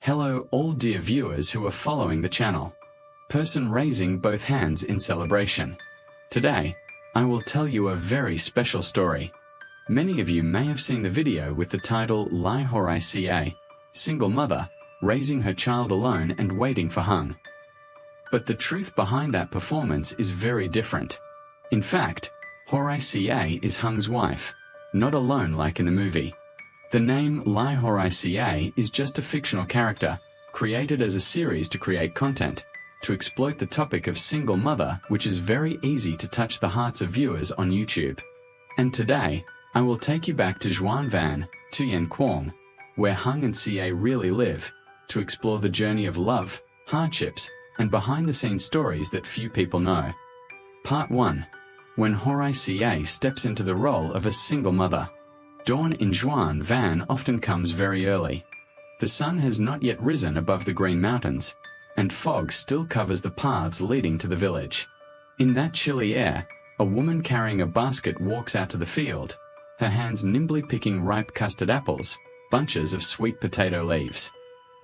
Hello all dear viewers who are following the channel. Person raising both hands in celebration. Today, I will tell you a very special story. Many of you may have seen the video with the title Ly Hoai Ca, single mother, raising her child alone and waiting for Hung. But the truth behind that performance is very different. In fact, Hoai Ca is Hung's wife, not alone like in the movie. The name Ly Hoai Ca is just a fictional character, created as a series to create content, to exploit the topic of single mother, which is very easy to touch the hearts of viewers on YouTube. And today, I will take you back to Xuan Van, Tuyen Quang, where Hung and Ca really live, to explore the journey of love, hardships, and behind-the-scenes stories that few people know. Part 1. When Hoai Ca steps into the role of a single mother. Dawn in Xuan Van often comes very early. The sun has not yet risen above the green mountains, and fog still covers the paths leading to the village. In that chilly air, a woman carrying a basket walks out to the field, her hands nimbly picking ripe custard apples, bunches of sweet potato leaves.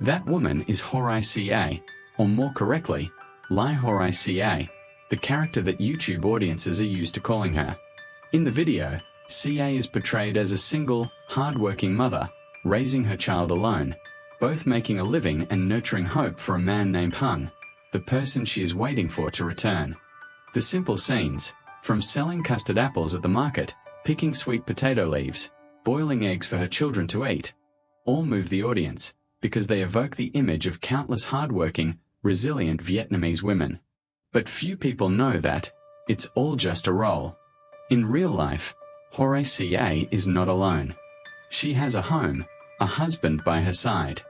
That woman is Hoai Ca, or more correctly, Ly Hoai Ca, the character that YouTube audiences are used to calling her. In the video, Ca is portrayed as a single, hard-working mother, raising her child alone, both making a living and nurturing hope for a man named Hung, the person she is waiting for to return. The simple scenes, from selling custard apples at the market, picking sweet potato leaves, boiling eggs for her children to eat, all move the audience, because they evoke the image of countless hard-working, resilient Vietnamese women. But few people know that it's all just a role. In real life, Hoai Ca is not alone. She has a home, a husband by her side.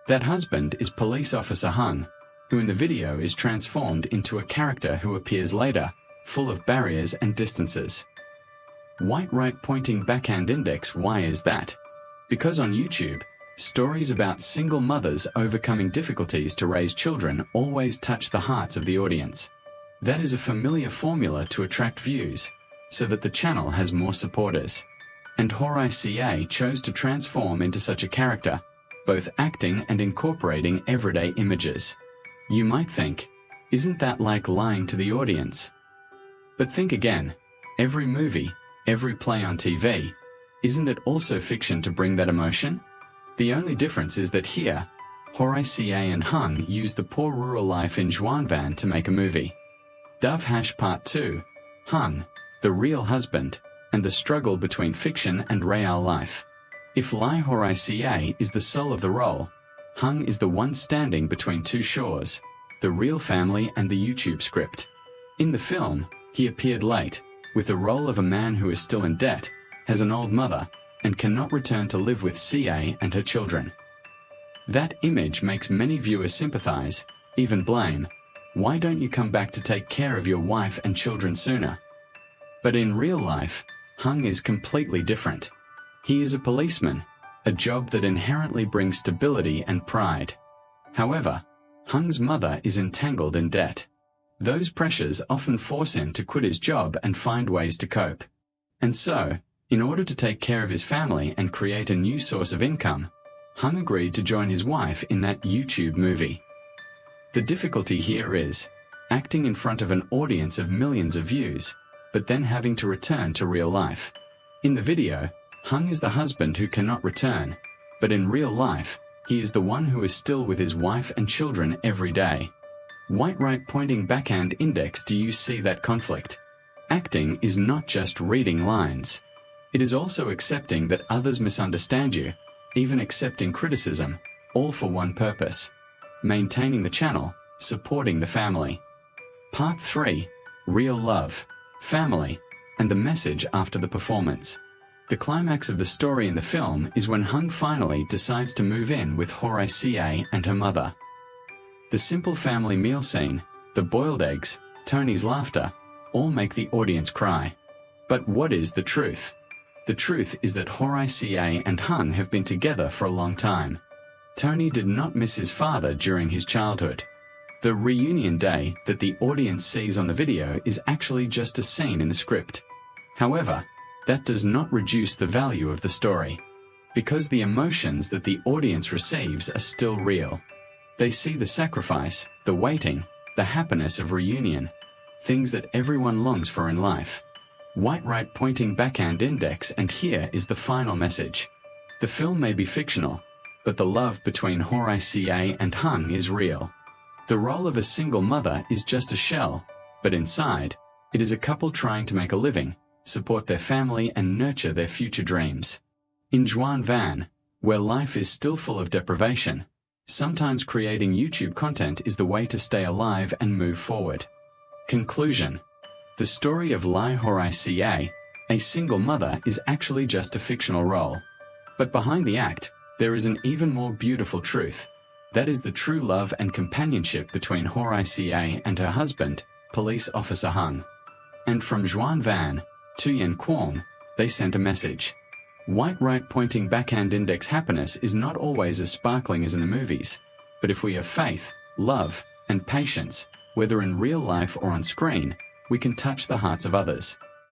That husband is police officer Hung, who in the video is transformed into a character who appears later, full of barriers and distances. White right pointing backhand index. Why is that? Because on YouTube, stories about single mothers overcoming difficulties to raise children always touch the hearts of the audience. That is a familiar formula to attract views, so that the channel has more supporters. And Hoai Ca chose to transform into such a character, both acting and incorporating everyday images. You might think, isn't that like lying to the audience? But think again, every movie, every play on TV, isn't it also fiction to bring that emotion? The only difference is that here, Hoai Ca and Hung used the poor rural life in Xuan Van to make a movie. Dove # Part 2, Hung, the real husband, and the struggle between fiction and real life. If Ly Hoai Ca is the soul of the role, Hung is the one standing between two shores, the real family and the YouTube script. In the film, he appeared late, with the role of a man who is still in debt, has an old mother, and cannot return to live with Ca and her children. That image makes many viewers sympathize, even blame. Why don't you come back to take care of your wife and children sooner? But in real life, Hung is completely different. He is a policeman, a job that inherently brings stability and pride. However, Hung's mother is entangled in debt. Those pressures often force him to quit his job and find ways to cope. And so, in order to take care of his family and create a new source of income, Hung agreed to join his wife in that YouTube movie. The difficulty here is acting in front of an audience of millions of views, but then having to return to real life. In the video, Hung is the husband who cannot return, but in real life, he is the one who is still with his wife and children every day. White right pointing backhand index. Do you see that conflict? Acting is not just reading lines. It is also accepting that others misunderstand you, even accepting criticism, all for one purpose: maintaining the channel, supporting the family. Part 3. Real love, family, and the message after the performance. The climax of the story in the film is when Hung finally decides to move in with Hoai Ca and her mother. The simple family meal scene, the boiled eggs, Tony's laughter, all make the audience cry. But what is the truth? The truth is that Hoai Ca and Hung have been together for a long time. Tony did not miss his father during his childhood. The reunion day that the audience sees on the video is actually just a scene in the script. However, that does not reduce the value of the story. because the emotions that the audience receives are still real. They see the sacrifice, the waiting, the happiness of reunion, things that everyone longs for in life. White right pointing backhand index, and here is the final message. The film may be fictional, but the love between Hoai Ca and Hung is real. The role of a single mother is just a shell, but inside, it is a couple trying to make a living, support their family and nurture their future dreams. In Juan Van, where life is still full of deprivation, sometimes creating YouTube content is the way to stay alive and move forward. Conclusion. The story of Ly Hoai Ca, a single mother, is actually just a fictional role. But behind the act, there is an even more beautiful truth. That is the true love and companionship between Hoai Ca and her husband, Police Officer Hung. And from Juan Van, Tuyen Quam, they sent a message. White right pointing backhand index happiness is not always as sparkling as in the movies. But if we have faith, love, and patience, whether in real life or on screen, we can touch the hearts of others.